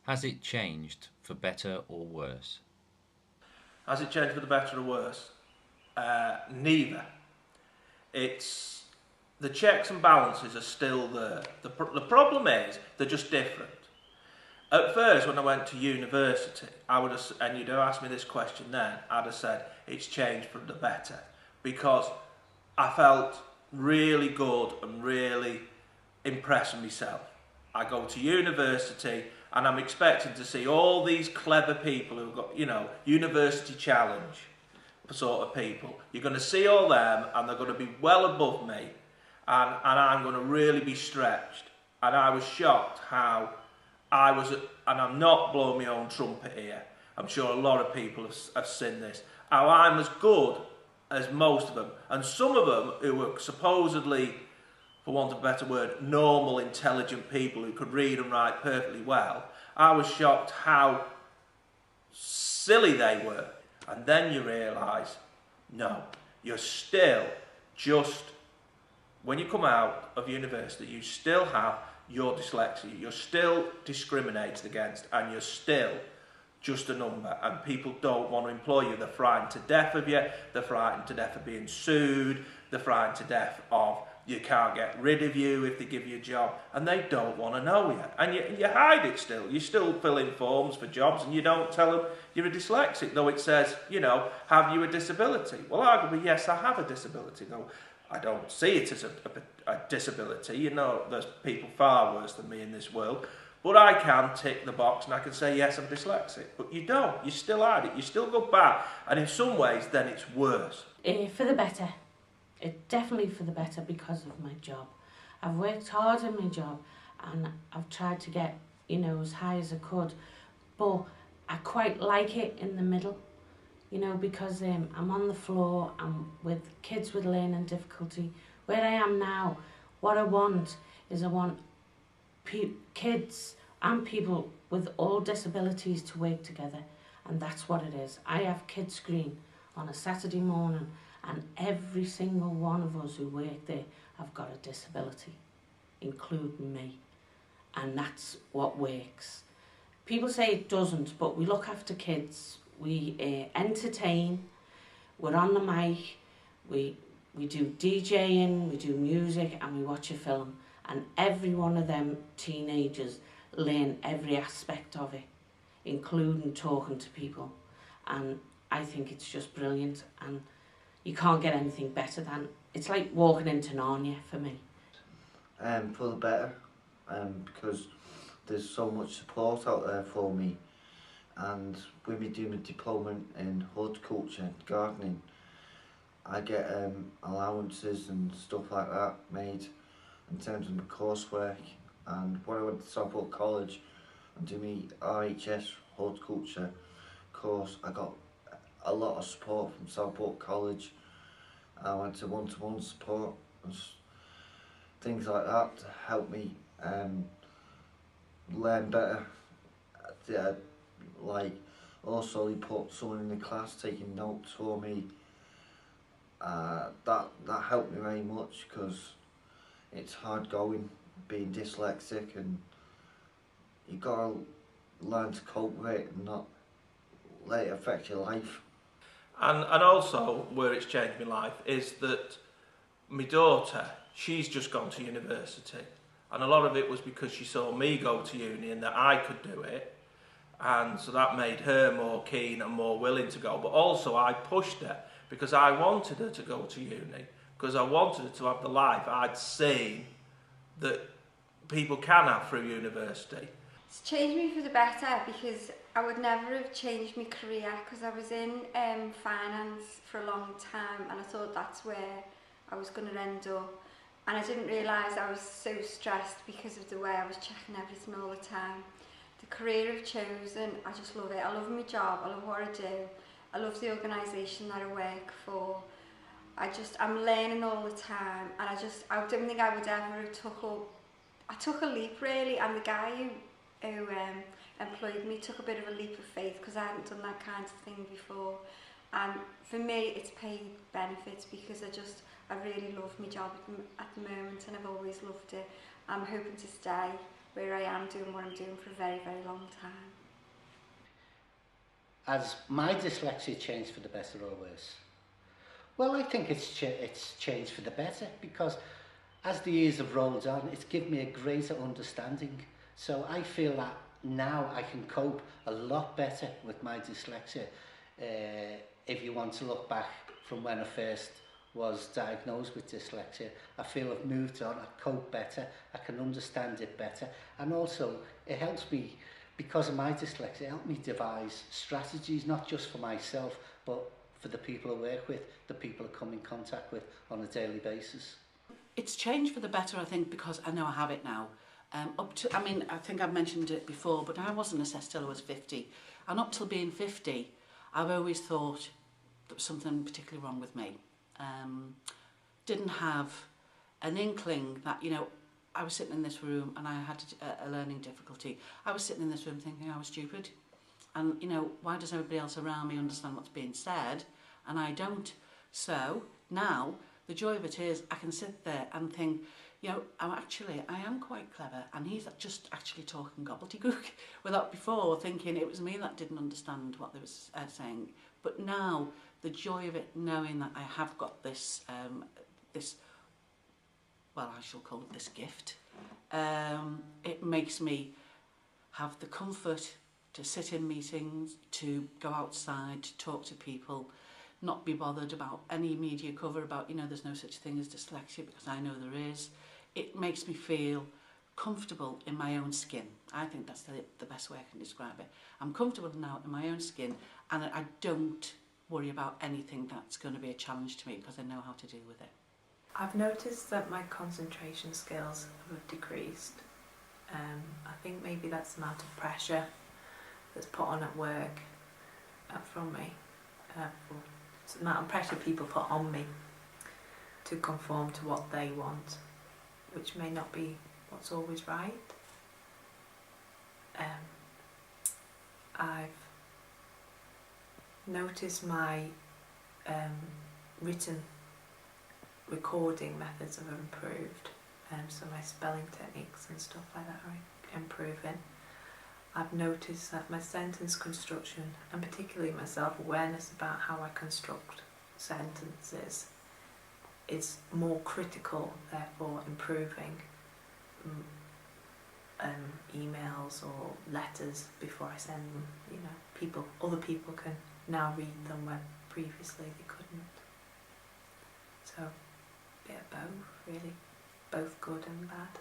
Has it changed for better or worse? Has it changed for the better or worse? Neither. It's the checks and balances are still there. The problem is they're just different. At first, when I went to university, I would have, and you'd have asked me this question then, I'd have said it's changed for the better because I felt really good and really impressing myself. I go to university and I'm expecting to see all these clever people who've got, university challenge sort of people. You're going to see all them and they're going to be well above me and I'm going to really be stretched. And I was shocked how I was, and I'm not blowing my own trumpet here, I'm sure a lot of people have seen this, how I'm as good as most of them. And some of them who were supposedly, for want of a better word, normal, intelligent people who could read and write perfectly well, I was shocked how silly they were. And then you realise, no, you're still just, when you come out of university, you still have your dyslexia, you're still discriminated against, and you're still just a number, and people don't want to employ you. They're frightened to death of you, they're frightened to death of being sued, they're frightened to death of you can't get rid of you if they give you a job, and they don't want to know you. And you hide it still. You still fill in forms for jobs and you don't tell them you're a dyslexic, though it says, have you a disability? Well, arguably, yes, I have a disability, though I don't see it as a disability. There's people far worse than me in this world. But I can tick the box and I can say, yes, I'm dyslexic. But you don't. You still hide it. You still go back. And in some ways, then it's worse. For the better. Definitely for the better because of my job. I've worked hard in my job and I've tried to get, as high as I could. But I quite like it in the middle, because I'm on the floor, I'm with kids with learning difficulty. Where I am now, what I want is kids and people with all disabilities to work together, and that's what it is. I have kids screen on a Saturday morning and every single one of us who work there have got a disability, including me, and that's what works. People say it doesn't, but we look after kids, we entertain, we're on the mic, we do DJing, we do music, and we watch a film. And every one of them teenagers learn every aspect of it, including talking to people. And I think it's just brilliant, and you can't get anything better than, it's like walking into Narnia for me. For the better, because there's so much support out there for me, and with me doing a diploma in horticulture, gardening, I get allowances and stuff like that made in terms of my coursework. And when I went to Southport College and do my RHS horticulture course, I got a lot of support from Southport College. I went to one-to-one support and things like that to help me learn better. Also they put someone in the class taking notes for me. That helped me very much because it's hard going being dyslexic, and you gotta learn to cope with it and not let it affect your life. And also, where it's changed my life is that my daughter, she's just gone to university. And a lot of it was because she saw me go to uni and that I could do it. And so that made her more keen and more willing to go. But also I pushed her because I wanted her to go to uni, because I wanted her to have the life I'd seen that people can have through university. It's changed me for the better because I would never have changed my career, because I was in finance for a long time and I thought that's where I was going to end up, and I didn't realise I was so stressed because of the way I was checking everything all the time. The career I've chosen, I just love it. I love my job, I love what I do, I love the organisation that I work for. I'm learning all the time, and I don't think I would ever have I took a leap really, and the guy who employed me took a bit of a leap of faith because I hadn't done that kind of thing before. And for me it's paid benefits because I really love my job at the moment, and I've always loved it. I'm hoping to stay where I am doing what I'm doing for a very, very long time. Has my dyslexia changed for the better or worse? Well, I think it's changed for the better, because as the years have rolled on, it's given me a greater understanding. So I feel that now I can cope a lot better with my dyslexia. If you want to look back from when I first was diagnosed with dyslexia, I feel I've moved on, I cope better, I can understand it better, and also it helps me, because of my dyslexia, it helped me devise strategies, not just for myself, but for the people I work with, the people I come in contact with on a daily basis. It's changed for the better, I think, because I know I have it now. I think I've mentioned it before, but I wasn't assessed till I was 50. And up till being 50, I've always thought there was something particularly wrong with me. Didn't have an inkling that, I was sitting in this room and I had a learning difficulty. I was sitting in this room thinking I was stupid. And, why does everybody else around me understand what's being said and I don't? So now the joy of it is I can sit there and think, I am quite clever, and he's just actually talking gobbledygook, without before thinking it was me that didn't understand what they were saying. But now the joy of it, knowing that I have got this, I shall call it this gift, it makes me have the comfort to sit in meetings, to go outside, to talk to people, not be bothered about any media cover about, there's no such thing as dyslexia, because I know there is. It makes me feel comfortable in my own skin. I think that's the best way I can describe it. I'm comfortable now in my own skin, and I don't worry about anything that's going to be a challenge to me, because I know how to deal with it. I've noticed that my concentration skills have decreased. I think maybe that's the amount of pressure that's put on at work from me. It's the amount of pressure people put on me to conform to what they want, which may not be what's always right. I've noticed my written recording methods have improved, so my spelling techniques and stuff like that are improving. I've noticed that my sentence construction, and particularly my self-awareness about how I construct sentences, is more critical, therefore improving emails or letters before I send them. Other people can now read them where previously they couldn't. So, a bit of both, really, both good and bad.